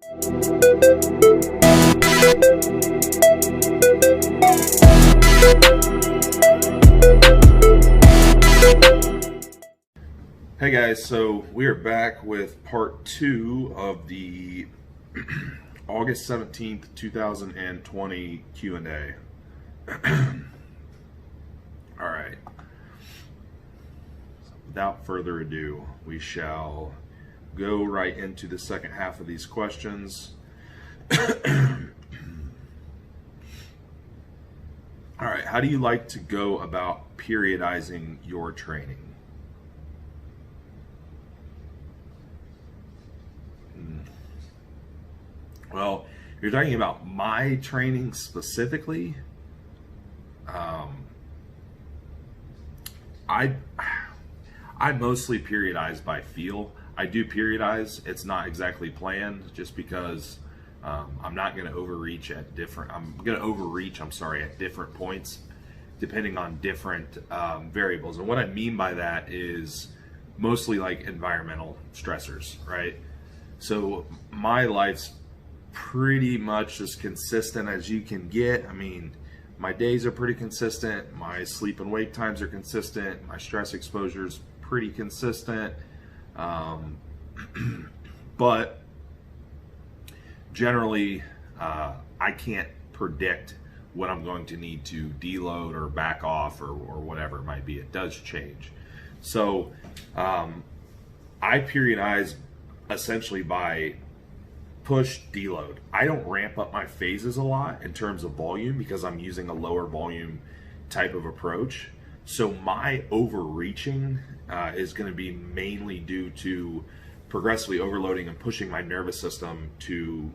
Hey guys, so we are back with part 2 of the August 17th, 2020 Q&A. All right. Without further ado, we shall go right into the second half of these questions. All right, how do you like to go about periodizing your training? Well, if you're talking about my training specifically, I mostly periodize by feel. I do periodize. It's not exactly planned, just because I'm not going to overreach at different. At different points, depending on different variables. And what I mean by that is mostly like environmental stressors, right? So my life's pretty much as consistent as you can get. I mean, my days are pretty consistent. My sleep and wake times are consistent. My stress exposure is pretty consistent. But generally, I can't predict when I'm going to need to deload or back off or whatever it might be. It does change. So I periodize essentially by push, deload. I don't ramp up my phases a lot in terms of volume because I'm using a lower volume type of approach. So my overreaching is going to be mainly due to progressively overloading and pushing my nervous system to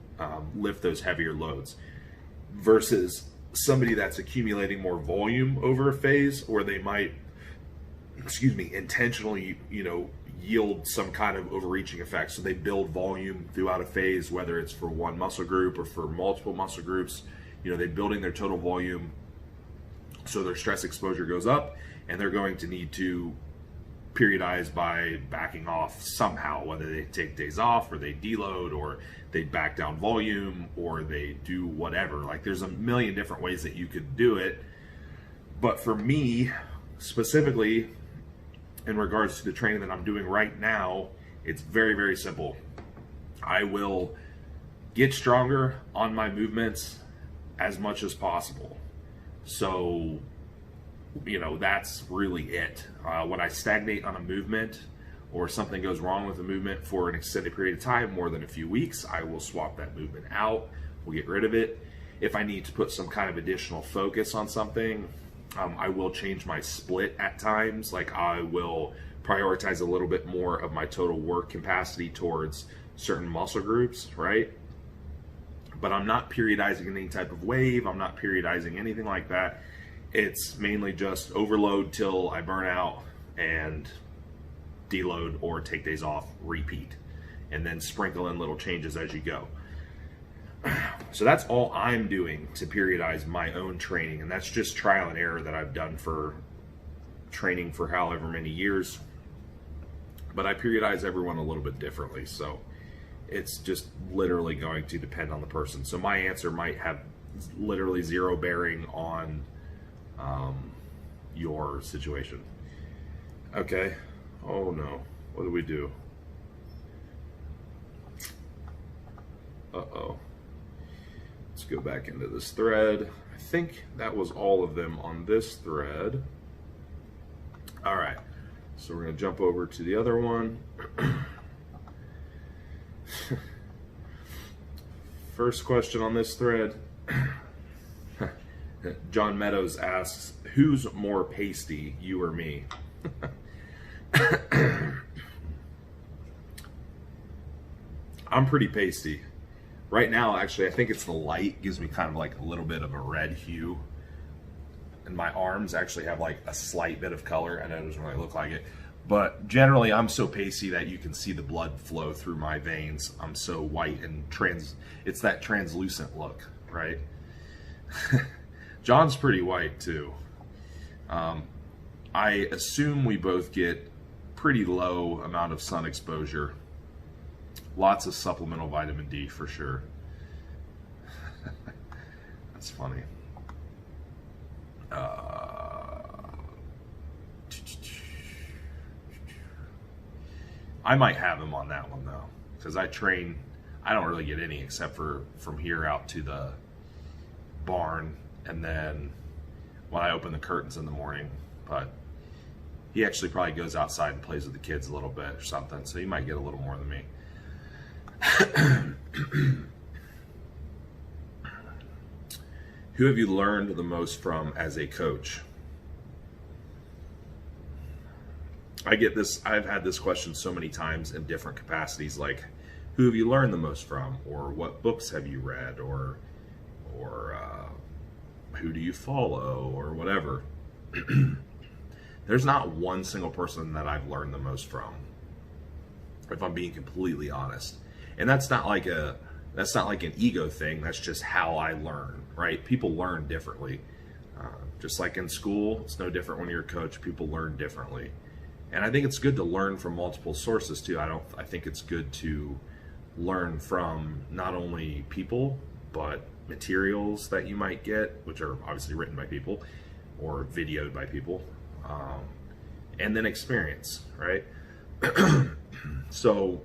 lift those heavier loads, versus somebody that's accumulating more volume over a phase, or they might, intentionally, yield some kind of overreaching effect. So they build volume throughout a phase, whether it's for one muscle group or for multiple muscle groups. They're building their total volume, so their stress exposure goes up, and they're going to need to periodize by backing off somehow, whether they take days off or they deload or they back down volume or they do whatever. Like, there's a million different ways that you could do it. But for me specifically, in regards to the training that I'm doing right now, it's very, very simple. I will get stronger on my movements as much as possible. So, that's really it. When I stagnate on a movement or something goes wrong with the movement for an extended period of time, more than a few weeks, I will swap that movement out. We'll get rid of it. If I need to put some kind of additional focus on something, I will change my split at times. Like, I will prioritize a little bit more of my total work capacity towards certain muscle groups, right? But I'm not periodizing in any type of wave. I'm not periodizing anything like that. It's mainly just overload till I burn out and deload or take days off, repeat, and then sprinkle in little changes as you go. So that's all I'm doing to periodize my own training, and that's just trial and error that I've done for training for however many years. But I periodize everyone a little bit differently, so it's just literally going to depend on the person. So my answer might have literally zero bearing on your situation. Okay. Oh no. What do we do? Uh-oh. Let's go back into this thread. I think that was all of them on this thread. All right. So we're going to jump over to the other one. First question on this thread. John Meadows asks, who's more pasty, you or me? I'm pretty pasty. Right now, actually, I think it's the light gives me kind of like a little bit of a red hue. And my arms actually have like a slight bit of color. I know it doesn't really look like it. But generally, I'm so pasty that you can see the blood flow through my veins. I'm so white and it's that translucent look, right? John's pretty white too. I assume we both get pretty low amount of sun exposure. Lots of supplemental vitamin D for sure. That's funny. I might have him on that one though, because I don't really get any except for from here out to the barn, and then when I open the curtains in the morning. But he actually probably goes outside and plays with the kids a little bit or something, so he might get a little more than me. Who have you learned the most from as a coach? I've had this question so many times in different capacities, like, who have you learned the most from, or what books have you read, or who do you follow, or whatever. There's not one single person that I've learned the most from, if I'm being completely honest. And that's not like an ego thing. That's just how I learn, right? People learn differently. Just like in school, it's no different when you're a coach. People learn differently. And I think it's good to learn from multiple sources too. I think it's good to learn from not only people, but materials that you might get, which are obviously written by people or videoed by people, and then experience, right? So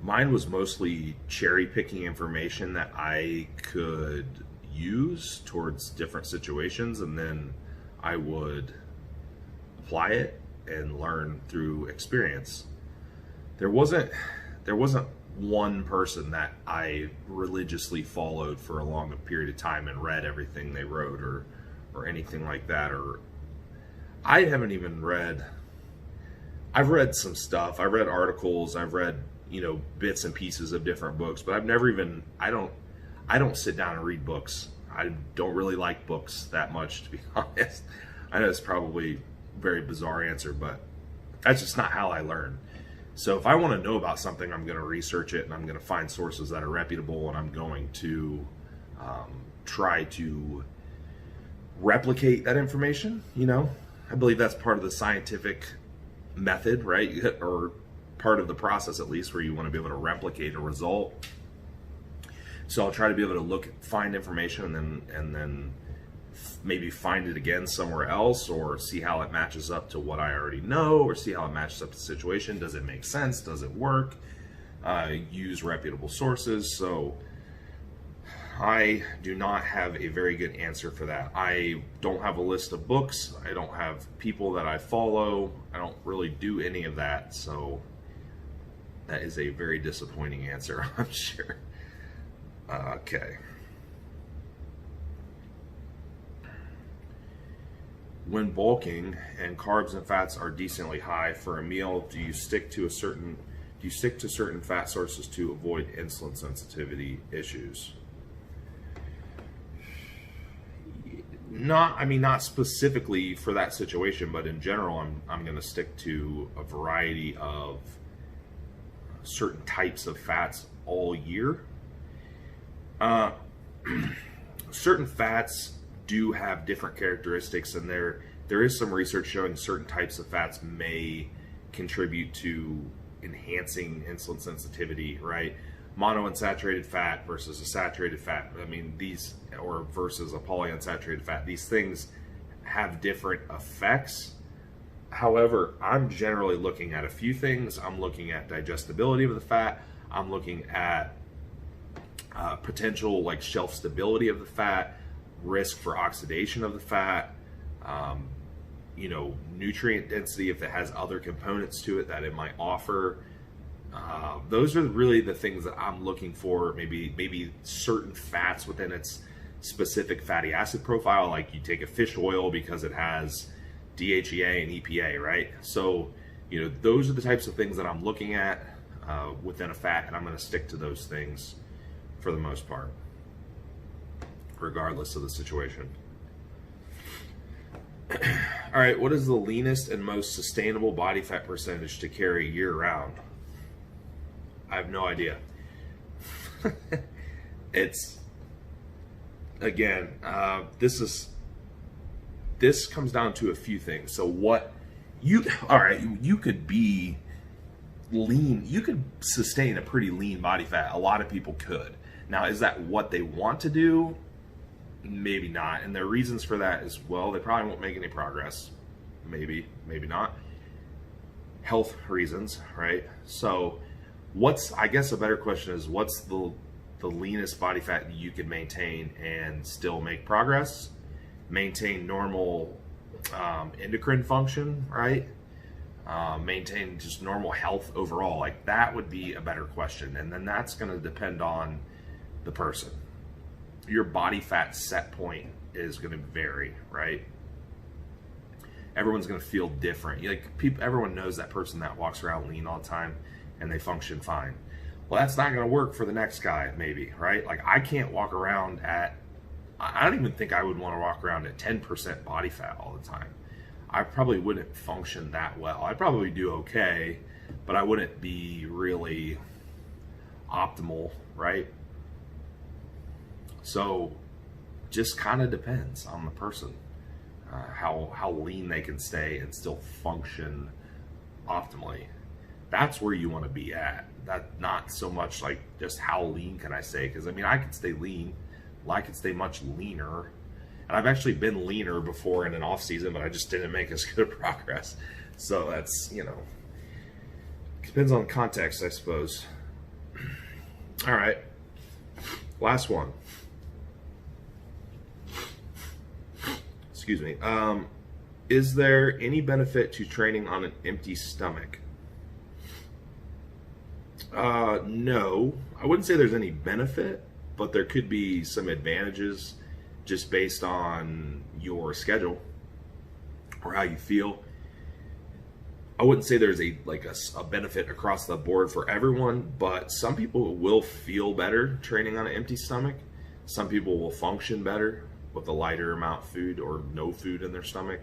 mine was mostly cherry picking information that I could use towards different situations, and then I would apply it and learn through experience. There wasn't one person that I religiously followed for a long period of time and read everything they wrote or anything like that. Or I haven't even read. I've read some stuff. I've read articles. I've read, bits and pieces of different books, but I've never even. I don't sit down and read books. I don't really like books that much, to be honest. I know it's probably a very bizarre answer, but that's just not how I learn. So if I want to know about something, I'm going to research it, and I'm going to find sources that are reputable, and I'm going to try to replicate that information. I believe that's part of the scientific method, right? Or part of the process, at least, where you want to be able to replicate a result. So I'll try to be able to find information, and then maybe find it again somewhere else, or see how it matches up to what I already know, or see how it matches up to the situation. Does it make sense? Does it work? Use reputable sources. So I do not have a very good answer for that. I don't have a list of books. I don't have people that I follow. I don't really do any of that. So that is a very disappointing answer, I'm sure. Okay. When bulking and carbs and fats are decently high for a meal, do you stick to certain fat sources to avoid insulin sensitivity issues? Not specifically for that situation, but in general, I'm going to stick to a variety of certain types of fats all year. Certain fats do have different characteristics, and there is some research showing certain types of fats may contribute to enhancing insulin sensitivity, right? Monounsaturated fat versus a saturated fat. Versus a polyunsaturated fat. These things have different effects. However, I'm generally looking at a few things. I'm looking at digestibility of the fat. I'm looking at potential shelf stability of the fat, risk for oxidation of the fat, nutrient density if it has other components to it that it might offer. Those are really the things that I'm looking for. Maybe certain fats within its specific fatty acid profile, like you take a fish oil because it has DHEA and EPA, right? So, those are the types of things that I'm looking at within a fat, and I'm going to stick to those things for the most part, regardless of the situation. All right, what is the leanest and most sustainable body fat percentage to carry year round? I have no idea. It's, again, this comes down to a few things. So you could be lean, you could sustain a pretty lean body fat. A lot of people could. Now, is that what they want to do? Maybe not. And their reasons for that is, well, they probably won't make any progress. Maybe not. Health reasons, right? So I guess a better question is, what's the leanest body fat that you can maintain and still make progress? Maintain normal endocrine function, right? Maintain just normal health overall. Like, that would be a better question. And then that's going to depend on the person. Your body fat set point is going to vary, right? Everyone's going to feel different. Like, everyone knows that person that walks around lean all the time and they function fine. Well, that's not going to work for the next guy, maybe, right? Like, I can't walk around I don't even think I would want to walk around at 10% body fat all the time. I probably wouldn't function that well. I'd probably do okay, but I wouldn't be really optimal, right? So just kind of depends on the person, how lean they can stay and still function optimally. That's where you want to be at. Not so much like just how lean can I stay, because I mean, I could stay lean. Well, I could stay much leaner. And I've actually been leaner before in an off season, but I just didn't make as good progress. So that's, depends on context, I suppose. All right. Last one. Excuse me. Is there any benefit to training on an empty stomach? No, I wouldn't say there's any benefit, but there could be some advantages just based on your schedule or how you feel. I wouldn't say there's a benefit across the board for everyone, but some people will feel better training on an empty stomach. Some people will function better with a lighter amount of food or no food in their stomach.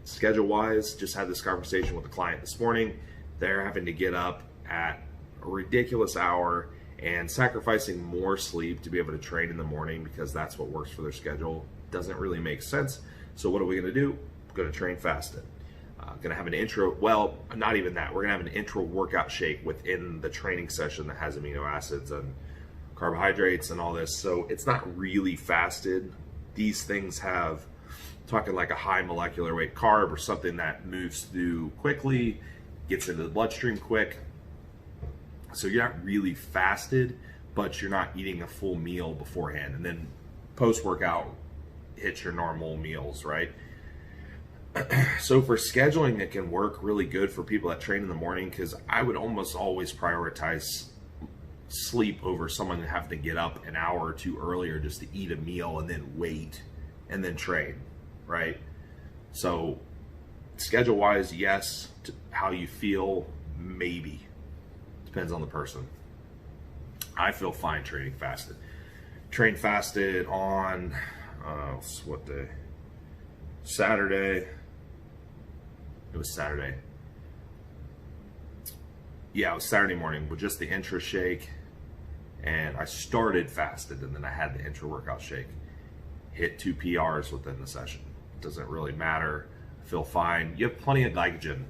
Schedule-wise, just had this conversation with a client this morning. They're having to get up at a ridiculous hour and sacrificing more sleep to be able to train in the morning because that's what works for their schedule. Doesn't really make sense. So what are we going to do? We're going to train fasted. Going to have an intro, well, not even that. We're going to have an intro workout shake within the training session that has amino acids and carbohydrates and all this. So it's not really fasted. These things have, talking like a high molecular weight carb or something that moves through quickly, gets into the bloodstream quick. So you're not really fasted, but you're not eating a full meal beforehand. And then post-workout, hit your normal meals, right? So for scheduling, it can work really good for people that train in the morning, because I would almost always prioritize sleep over someone who have to get up an hour or two earlier just to eat a meal and then wait and then train, right? So schedule-wise, yes. How you feel, maybe. Depends on the person. I feel fine training fasted. Train fasted on, what day? Saturday. It was Saturday. Yeah, it was Saturday morning with just the intra shake. And I started fasted, and then I had the intra workout shake. Hit 2 PRs within the session. Doesn't really matter. I feel fine. You have plenty of glycogen.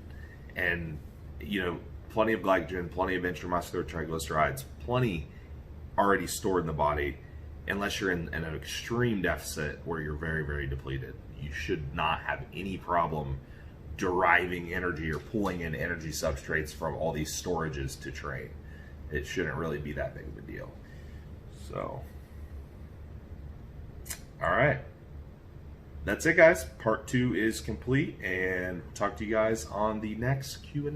And, plenty of glycogen, plenty of intramuscular triglycerides, plenty already stored in the body, unless you're in an extreme deficit where you're very, very depleted. You should not have any problem deriving energy or pulling in energy substrates from all these storages to train. It shouldn't really be that big of a deal. So, all right. That's it, guys. Part 2 is complete, and talk to you guys on the next Q&A.